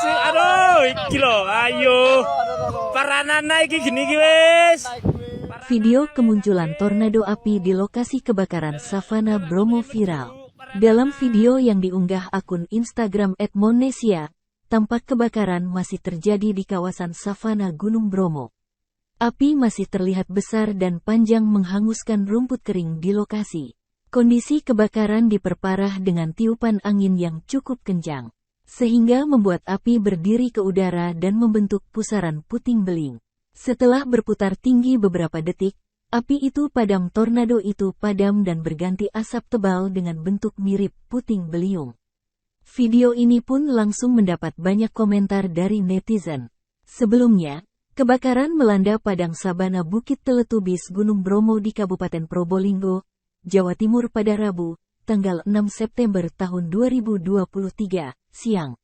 Aduh, iki lho, ayo. Para anak iki gini iki wis. Video kemunculan tornado api di lokasi kebakaran Savana Bromo viral. Dalam video yang diunggah akun Instagram @monnesia, tampak kebakaran masih terjadi di kawasan Savana Gunung Bromo. Api masih terlihat besar dan panjang menghanguskan rumput kering di lokasi. Kondisi kebakaran diperparah dengan tiupan angin yang cukup kencang, sehingga membuat api berdiri ke udara dan membentuk pusaran puting beliung. Setelah berputar tinggi beberapa detik, api itu padam. Tornado itu padam dan berganti asap tebal dengan bentuk mirip puting beliung. Video ini pun langsung mendapat banyak komentar dari netizen. Sebelumnya, kebakaran melanda padang sabana Bukit Teletubis Gunung Bromo di Kabupaten Probolinggo, Jawa Timur pada Rabu, tanggal 6 September tahun 2023, siang.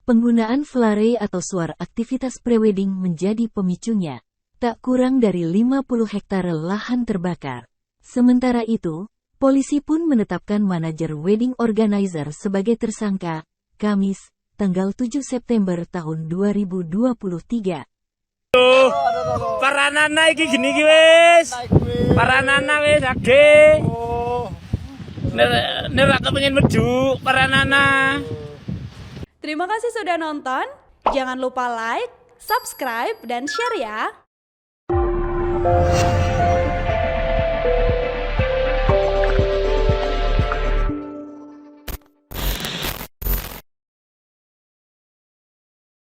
Penggunaan flare atau suar aktivitas prewedding menjadi pemicunya. Tak kurang dari 50 hektare lahan terbakar. Sementara itu, polisi pun menetapkan manajer wedding organizer sebagai tersangka, Kamis, tanggal 7 September tahun 2023. Para anak iki gini iki wis. Para anak wis ade. Nek kepengin medu para anak. Terima kasih sudah nonton. Jangan lupa like, subscribe, dan share ya.